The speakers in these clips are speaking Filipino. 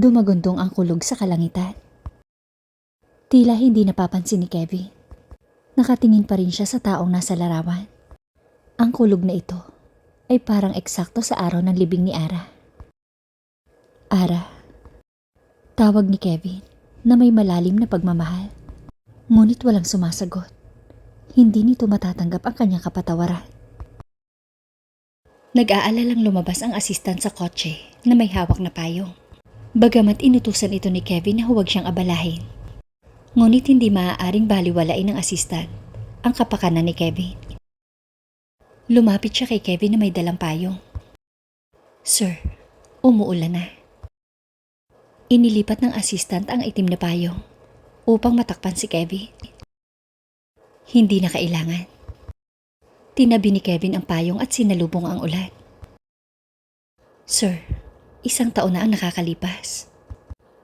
Dumagundong ang kulog sa kalangitan. Tila hindi napapansin ni Kevin. Nakatingin pa rin siya sa taong nasa larawan. Ang kulog na ito ay parang eksakto sa araw ng libing ni Ara. Ara. Tawag ni Kevin na may malalim na pagmamahal. Ngunit walang sumasagot. Hindi nito matatanggap ang kanyang kapatawaran. Nag-aalalang lumabas ang asistan sa kotse na may hawak na payong. Bagamat inutusan ito ni Kevin na huwag siyang abalahin. Ngunit hindi maaaring baliwalain ng asistan ang kapakanan ni Kevin. Lumapit siya kay Kevin na may dalang payong. Sir, umuulan na. Inilipat ng asistant ang itim na payong upang matakpan si Kevin. Hindi na kailangan. Tinabi ni Kevin ang payong at sinalubong ang ulan. Sir, 1 taon na ang nakakalipas.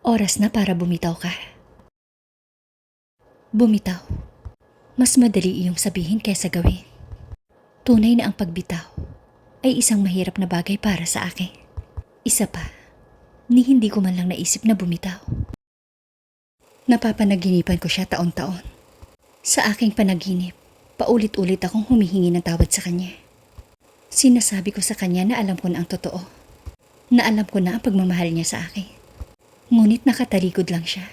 Oras na para bumitaw ka. Bumitaw. Mas madali iyong sabihin kaysa gawin. Tunay na ang pagbitaw ay isang mahirap na bagay para sa akin. Isa pa, ni hindi ko man lang naisip na bumitaw. Napapanaginipan ko siya taon-taon. Sa aking panaginip, paulit-ulit akong humihingi ng tawad sa kanya. Sinasabi ko sa kanya na alam ko na ang totoo. Na alam ko na ang pagmamahal niya sa akin. Ngunit nakatalikod lang siya.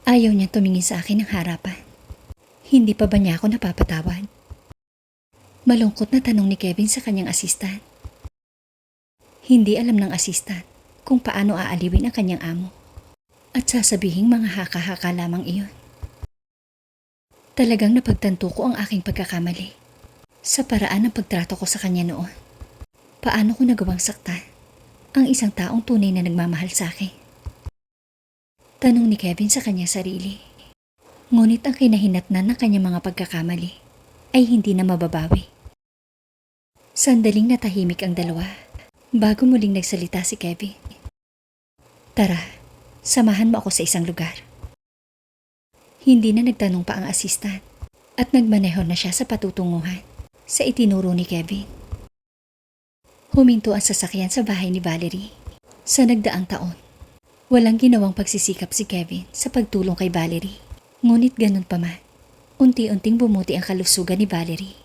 Ayaw niya tumingin sa akin ng harapan. Hindi pa ba niya ako napapatawad? Malungkot na tanong ni Kevin sa kanyang asistan. Hindi alam ng asistan kung paano aaliwin ang kanyang amo. At sasabihing mga haka-haka lamang iyon. Talagang napagtanto ko ang aking pagkakamali sa paraan ng pagtrato ko sa kanya noon. Paano ko nagawang saktan ang isang taong tunay na nagmamahal sa akin? Tanong ni Kevin sa kanyang sarili. Ngunit ang kinahinatnan ng kanyang mga pagkakamali ay hindi na mababawi. Sandaling natahimik ang dalawa bago muling nagsalita si Kevin. Tara, samahan mo ako sa isang lugar. Hindi na nagtanong pa ang asistan at nagmaneho na siya sa patutunguhan sa itinuro ni Kevin. Huminto ang sasakyan sa bahay ni Valerie. Sa nagdaang taon, walang ginawang pagsisikap si Kevin sa pagtulong kay Valerie. Ngunit ganun pa man, unti-unting bumuti ang kalusugan ni Valerie.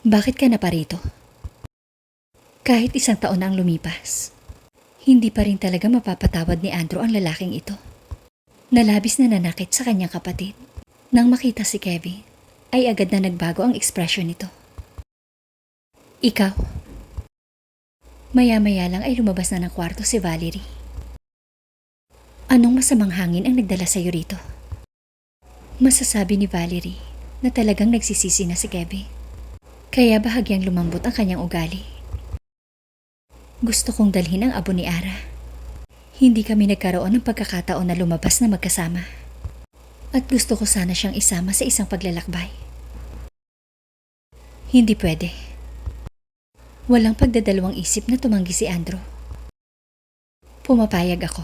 Bakit ka na pa rito? Kahit 1 taon na ang lumipas, hindi pa rin talaga mapapatawad ni Andrew ang lalaking ito. Nalabis na nanakit sa kanyang kapatid. Nang makita si Kevin, ay agad na nagbago ang ekspresyon nito. Ikaw? Maya-maya lang ay lumabas na ng kwarto si Valerie. Anong masamang hangin ang nagdala sa'yo rito? Masasabi ni Valerie na talagang nagsisisi na si Kevin. Kaya bahagyang lumambot ang kanyang ugali. Gusto kong dalhin ang abo ni Ara. Hindi kami nagkaroon ng pagkakataon na lumabas na magkasama. At gusto ko sana siyang isama sa isang paglalakbay. Hindi pwede. Walang pagdadalawang isip na tumanggi si Andrew. Pumapayag ako.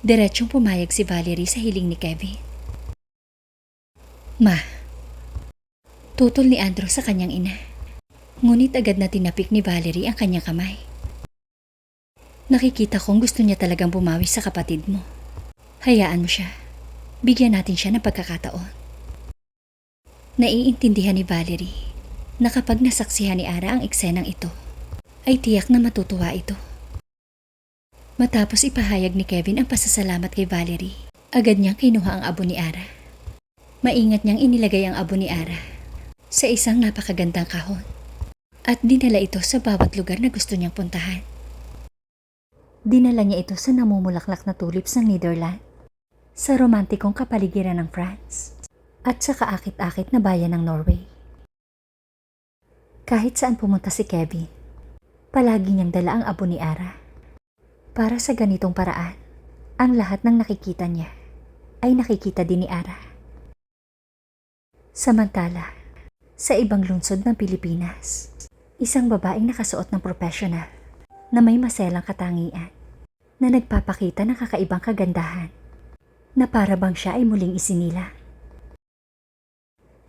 Diretsong pumayag si Valerie sa hiling ni Kevin. Ma. Tutol ni Andrew sa kanyang ina. Ngunit agad na tinapik ni Valerie ang kanyang kamay. Nakikita kong gusto niya talagang bumawi sa kapatid mo. Hayaan mo siya. Bigyan natin siya ng pagkakataon. Naiintindihan ni Valerie na kapag nasaksihan ni Ara ang eksenang ito, ay tiyak na matutuwa ito. Matapos ipahayag ni Kevin ang pasasalamat kay Valerie, agad niyang kinuha ang abo ni Ara. Maingat niyang inilagay ang abo ni Ara sa isang napakagandang kahon at dinala ito sa bawat lugar na gusto niyang puntahan. Dinala niya ito sa namumulaklak na tulips ng Netherlands, sa romantikong kapaligiran ng France, at sa kaakit-akit na bayan ng Norway. Kahit saan pumunta si Kevin, palagi niyang dala ang abo ni Ara. Para sa ganitong paraan, ang lahat ng nakikita niya ay nakikita din ni Ara. Samantala, sa ibang lungsod ng Pilipinas, isang babaeng nakasuot ng professional na may maselang katangian na nagpapakita ng kakaibang kagandahan na para bang siya ay muling isinila.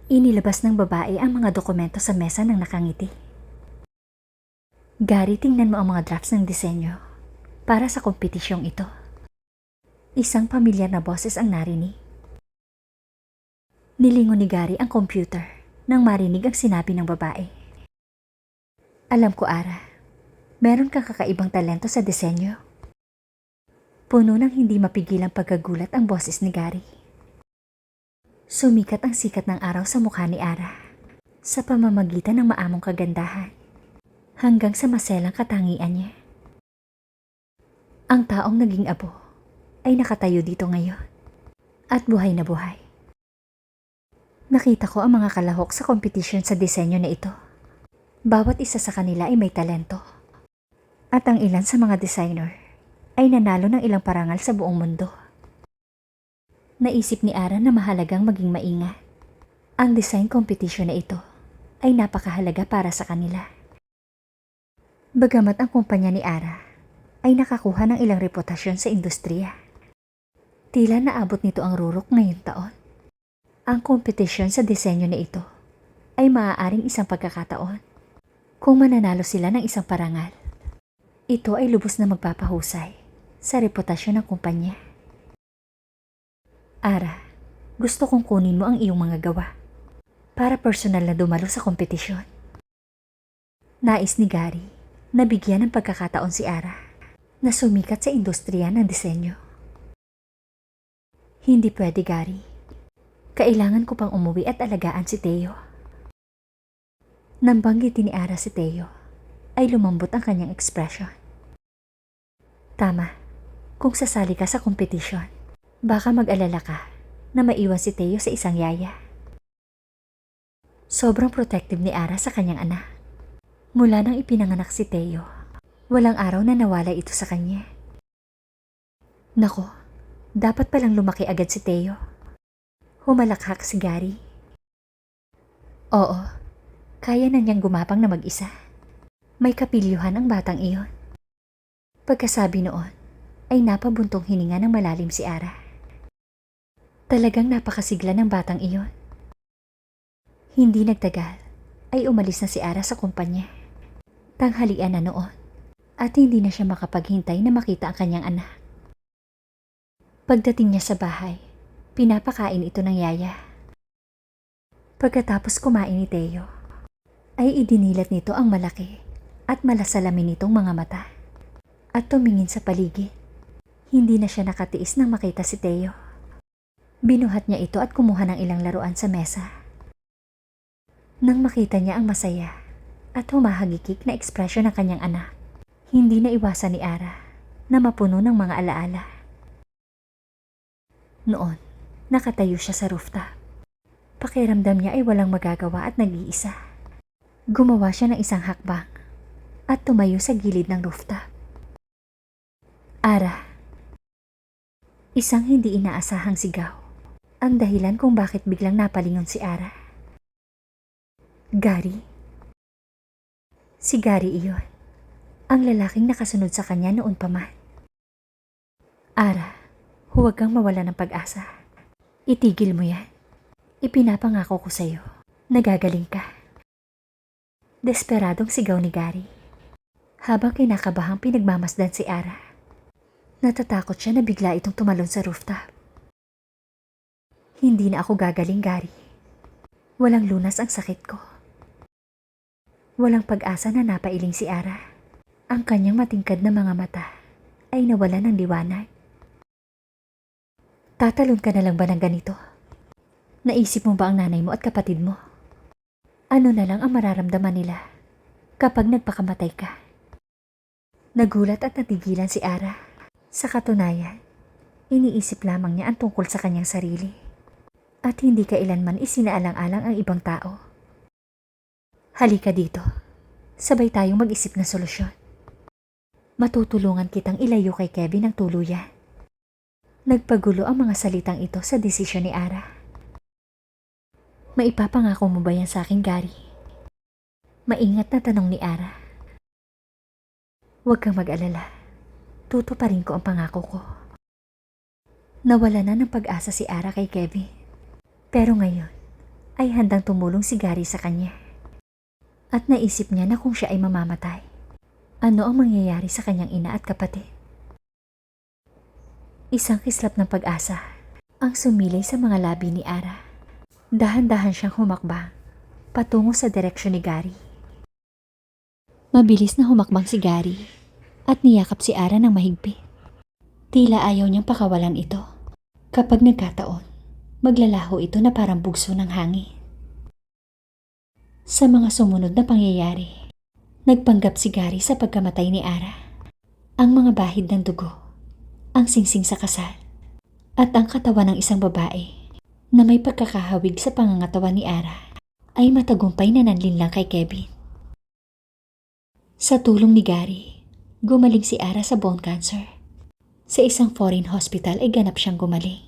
Inilabas ng babae ang mga dokumento sa mesa ng nakangiti. Gary, tingnan mo ang mga drafts ng disenyo. para sa kompetisyong ito. Isang pamilyar na boses ang narinig. Nilingon ni Gary ang computer nang marinig ang sinabi ng babae. Alam ko, Ara, meron kang kakaibang talento sa disenyo. Puno ng hindi mapigilang pagkagulat ang boses ni Gary. Sumikat ang sikat ng araw sa mukha ni Ara sa pamamagitan ng maamong kagandahan hanggang sa maselang katangian niya. Ang taong naging abo ay nakatayo dito ngayon at buhay na buhay. Nakita ko ang mga kalahok sa kompetisyon sa disenyo na ito. Bawat isa sa kanila ay may talento. At ang ilan sa mga designer ay nanalo ng ilang parangal sa buong mundo. Naisip ni Ara na mahalagang maging maingat. Ang design competition na ito ay napakahalaga para sa kanila. Bagamat ang kumpanya ni Ara ay nakakuha ng ilang reputasyon sa industriya, tila naabot nito ang rurok ngayong taon. Ang kompetisyon sa disenyo na ito ay maaaring isang pagkakataon. Kung mananalo sila ng isang parangal, ito ay lubos na magpapahusay sa reputasyon ng kumpanya. Ara, gusto kong kunin mo ang iyong mga gawa para personal na dumalo sa kompetisyon. Nais ni Gary na bigyan ng pagkakataon si Ara na sumikat sa industriya ng disenyo. Hindi pwede, Gary. Kailangan ko pang umuwi at alagaan si Teo. Nang banggitin ni Ara si Teo, ay lumambot ang kanyang ekspresyon. Tama, kung sasali ka sa kompetisyon, baka mag-alala ka na maiwan si Teo sa isang yaya. Sobrang protective ni Ara sa kanyang anak. Mula nang ipinanganak si Teo, walang araw na nawala ito sa kanya. Nako, dapat palang lumaki agad si Teo. Humalakhak si Gary. Oo, kaya na niyang gumapang na mag-isa. May kapilyuhan ang batang iyon. Pagkasabi noon, ay napabuntong hininga ng malalim si Ara. Talagang napakasigla ng batang iyon. Hindi nagtagal, ay umalis na si Ara sa kumpanya. Tanghalian na noon, at hindi na siya makapaghintay na makita ang kanyang anak. Pagdating niya sa bahay, pinapakain ito ng yaya. Pagkatapos kumain ni Teo, ay idinilat nito ang malaki at malasalamin nitong mga mata at tumingin sa paligid. Hindi na siya nakatiis nang makita si Teo. Binuhat niya ito at kumuha ng ilang laruan sa mesa. Nang makita niya ang masaya at humahagikik na ekspresyon ng kanyang anak, hindi na iwasan ni Ara na mapuno ng mga alaala. Noon, nakatayo siya sa rooftop. Pakiramdam niya ay walang magagawa at nag-iisa. Gumawa siya ng isang hakbang at tumayo sa gilid ng rooftop. Ara. Isang hindi inaasahang sigaw ang dahilan kung bakit biglang napalingon si Ara. Gary. Si Gary iyon, ang lalaking nakasunod sa kanya noon pa man. Ara, huwag kang mawala ng pag-asa. Itigil mo yan. Ipinapangako ko sa'yo. Nagagaling ka. Desperadong sigaw ni Gary. Habang kinakabahang pinagmamasdan si Ara. Natatakot siya na bigla itong tumalon sa rooftop. Hindi na ako gagaling, Gary. Walang lunas ang sakit ko. Walang pag-asa na napailing si Ara. Ang kanyang matingkad na mga mata ay nawala ng liwanag. Tatalon ka na lang ba ng ganito? Naisip mo ba ang nanay mo at kapatid mo? Ano na lang ang mararamdaman nila kapag nagpakamatay ka? Nagulat at natigilan si Ara. Sa katunayan, iniisip lamang niya ang tungkol sa kanyang sarili at hindi kailanman isinaalang-alang ang ibang tao. Halika dito, sabay tayong mag-isip ng solusyon. Matutulungan kitang ilayo kay Kevin ng tuluyan. Nagpagulo ang mga salitang ito sa desisyon ni Ara. Maipapangako mo ba yan sa akin, Gary? Maingat na tanong ni Ara. Huwag kang mag-alala. Tutuparin ko ang pangako ko. Nawala na ng pag-asa si Ara kay Kevin. Pero ngayon, ay handang tumulong si Gary sa kanya. At naisip niya na kung siya ay mamamatay, ano ang mangyayari sa kanyang ina at kapatid? Isang kislap ng pag-asa ang sumilay sa mga labi ni Ara. Dahan-dahan siyang humakbang patungo sa direksyon ni Gary. Mabilis na humakbang si Gary at niyakap si Ara ng mahigpit. Tila ayaw niyang pakawalan ito. Kapag nagkataon, maglalaho ito na parang bugso ng hangin. Sa mga sumunod na pangyayari, nagpanggap si Gary sa pagkamatay ni Ara. Ang mga bahid ng dugo, ang singsing sa kasal, at ang katawan ng isang babae na may pagkakahawig sa pangangatawan ni Ara ay matagumpay na nanlinlang kay Kevin. Sa tulong ni Gary, gumaling si Ara sa bone cancer. Sa isang foreign hospital ay ganap siyang gumaling.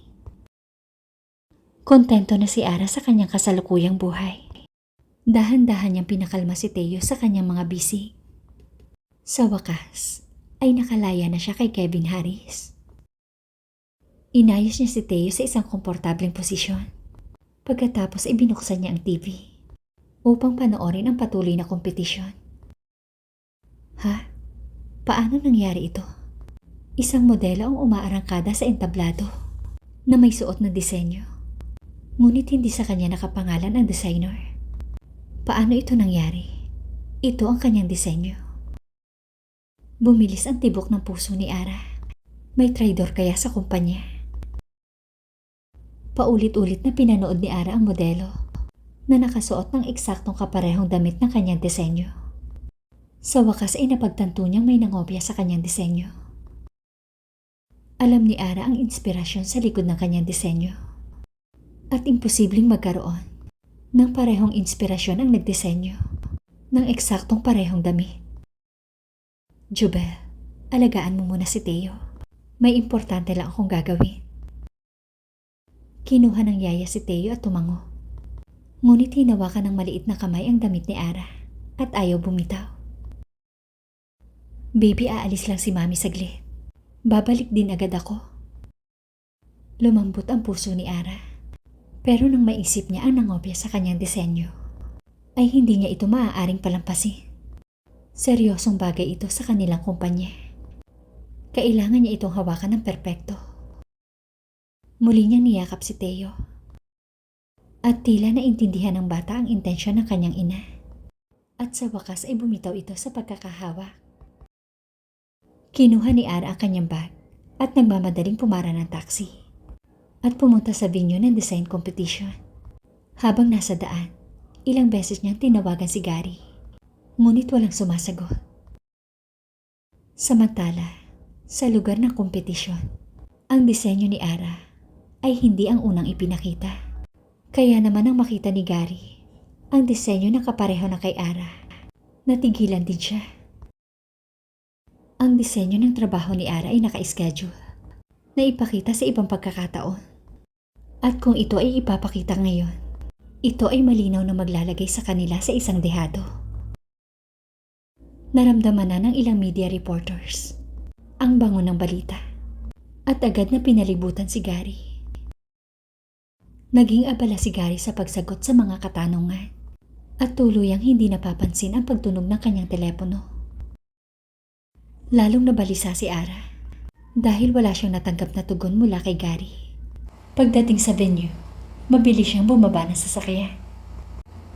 Kontento na si Ara sa kanyang kasalukuyang buhay. Dahan-dahan niyang pinakalma si Teo sa kanyang mga bisig. Sa wakas, ay nakalaya na siya kay Kevin Harris. Inayos niya si Teo sa isang komportableng posisyon. Pagkatapos ay binuksan niya ang TV upang panoorin ang patuloy na kompetisyon. Ha? Paano nangyari ito? Isang modelo ang umaarangkada sa entablado na may suot na disenyo. Ngunit hindi sa kanya nakapangalan ang designer. Paano ito nangyari? Ito ang kanyang disenyo. Bumilis ang tibok ng puso ni Ara. May traidor kaya sa kumpanya? Paulit-ulit na pinanood ni Ara ang modelo na nakasuot ng eksaktong kaparehong damit ng kanyang disenyo. Sa wakas ay napagtanto niyang may nangopya sa kanyang disenyo. Alam ni Ara ang inspirasyon sa likod ng kanyang disenyo. At imposibleng magkaroon ng parehong inspirasyon ang nagdisenyo ng eksaktong parehong damit. Jubel, alagaan mo muna si Teo. May importante lang akong gagawin. Kinuha ng yaya si Teo at tumango. Ngunit hinawakan ng maliit na kamay ang damit ni Ara at ayaw bumitaw. Baby, aalis lang si Mami saglit. Babalik din agad ako. Lumambot ang puso ni Ara. Pero nang maisip niya ang nangopya sa kanyang disenyo, ay hindi niya ito maaaring palampasin. Seryosong bagay ito sa kanilang kumpanya. Kailangan niya itong hawakan ng perpekto. Muli niyang niyakap si Teo. At tila naintindihan ng bata ang intensyon ng kanyang ina. At sa wakas ay bumitaw ito sa pagkakahawak. Kinuha ni Ara ang kanyang bag at nagmamadaling pumara ng taxi. At pumunta sa venue ng design competition. Habang nasa daan, ilang beses niyang tinawagan si Gary. Ngunit walang sumasagot. Samantala, sa lugar ng kompetisyon, ang disenyo ni Ara ay hindi ang unang ipinakita. Kaya naman nang makita ni Gary ang disenyo na kapareho na kay Ara, natigilan din siya. Ang disenyo ng trabaho ni Ara ay naka-schedule na ipakita sa ibang pagkakataon. At kung ito ay ipapakita ngayon, ito ay malinaw na maglalagay sa kanila sa isang dehado. Naramdaman na ng ilang media reporters ang bango ng balita at agad na pinalibutan si Gary. Naging abala si Gary sa pagsagot sa mga katanungan at tuluyang hindi napapansin ang pagtunog ng kanyang telepono. Lalong nabalisa si Ara dahil wala siyang natanggap na tugon mula kay Gary. Pagdating sa venue, mabilis siyang bumaba ng sasakyan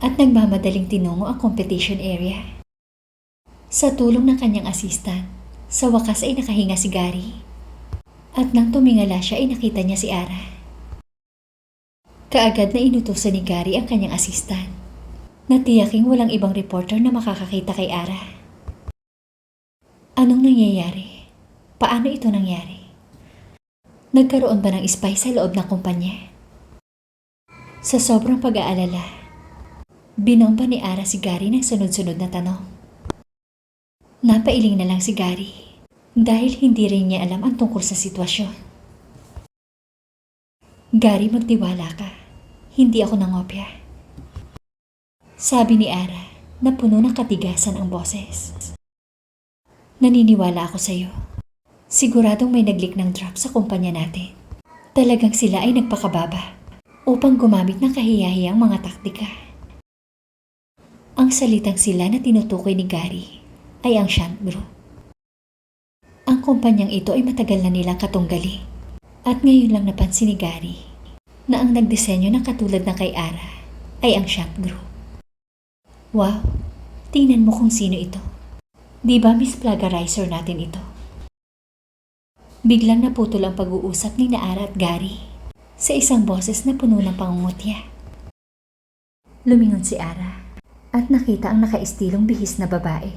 at nagmamadaling tinungo ang competition area. Sa tulong ng kanyang assistant, sa wakas ay nakahinga si Gary. At nang tumingala siya ay nakita niya si Ara. Kaagad na inutusan ni Gary ang kanyang assistant na tiyaking walang ibang reporter na makakakita kay Ara. Anong nangyayari? Paano ito nangyari? Nagkaroon ba ng spy sa loob ng kumpanya? Sa sobrang pag-aalala, binomba ni Ara si Gary ng sunod-sunod na tanong. Napailing na lang si Gary dahil hindi rin niya alam ang tungkol sa sitwasyon. Gary, magtiwala ka. Hindi ako nangopya. Sabi ni Ara na puno ng katigasan ang boses. Naniniwala ako sa iyo. Siguradong may nag-leak ng drop sa kumpanya natin. Talagang sila ay nagpakababa upang gumamit ng kahiyahiyang mga taktika. Ang salitang sila na tinutukoy ni Gary ay ang Shant Group. Ang kumpanyang ito ay matagal na nilang katunggali At ngayon lang napansin ni Gary na ang nagdisenyo ng katulad ng kay Ara ay ang Shot Group. Wow, tingnan mo kung sino ito. Di ba Miss Plagarizer natin ito? Biglang naputol ang pag-uusap ni Ara at Gary sa isang boses na puno ng pangungutya. Lumingon si Ara at nakita ang nakaistilong bihis na babae.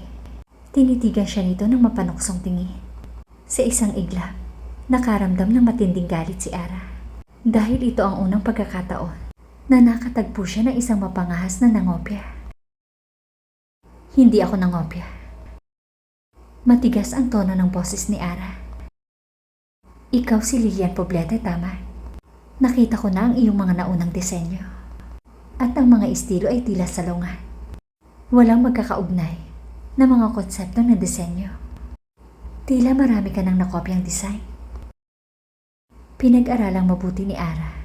Tinitigan siya nito ng mapanuksong tingin. Sa isang iglap, nakaramdam ng matinding galit si Ara dahil ito ang unang pagkakataon na nakatagpo siya ng isang mapangahas na nangopya. Hindi ako nangopya. Matigas ang tono ng boses ni Ara. Ikaw si Lilian Poblete, tama? Nakita ko na ang iyong mga naunang disenyo. At ang mga estilo ay tila salungan. Walang magkakaugnay na mga konsepto ng disenyo. Tila marami ka nang nakopyang design. Pinag-aralang mabuti ni Ara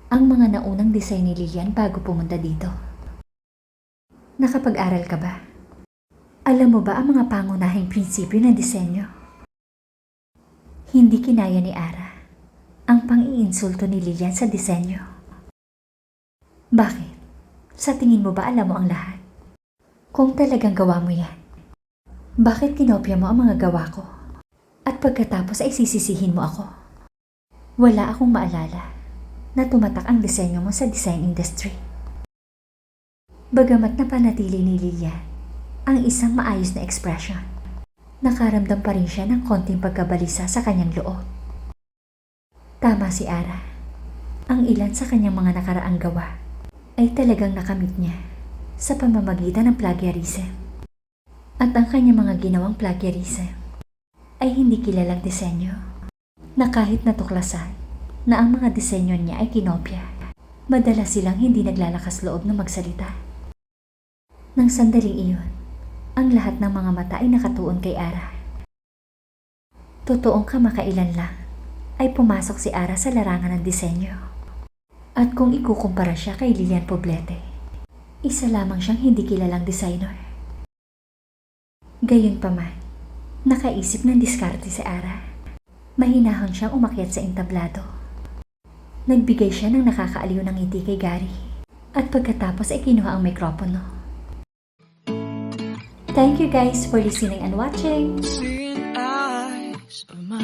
ang mga naunang design ni Lilian bago pumunta dito. Nakapag-aral ka ba? Alam mo ba ang mga pangunahing prinsipyo ng disenyo? Hindi kinaya ni Ara ang pang-iinsulto ni Lilian sa disenyo. Bakit? Sa tingin mo ba alam mo ang lahat? Kung talagang gawa mo yan, bakit kinopya mo ang mga gawa ko? At pagkatapos ay sisisihin mo ako? Wala akong maalala na tumatak ang disenyo mo sa design industry. Bagamat napanatili ni Lilian ang isang maayos na ekspresyon, nakaramdam pa rin siya ng konting pagkabalisa sa kanyang loob. Tama si Ara. Ang ilan sa kanyang mga nakaraang gawa ay talagang nakamit niya sa pamamagitan ng plagiarism. At ang kanyang mga ginawang plagiarism ay hindi kilalang disenyo na kahit natuklasan na ang mga disenyo niya ay kinopya, madalas silang hindi naglalakas loob na magsalita. Nang sandaling iyon, ang lahat ng mga mata ay nakatuon kay Ara. Totoong kamakailan lang ay pumasok si Ara sa larangan ng disenyo. At kung ikukumpara siya kay Lilian Poblete, isa lamang siyang hindi kilalang designer. Gayunpaman, nakaisip ng diskarte si Ara. Mahinahon siyang umakyat sa entablado. Nagbigay siya ng nakakaaliw ng ngiti kay Gary at pagkatapos ay kinuha ang mikropono. Thank you guys for listening and watching. Seeing eyes of my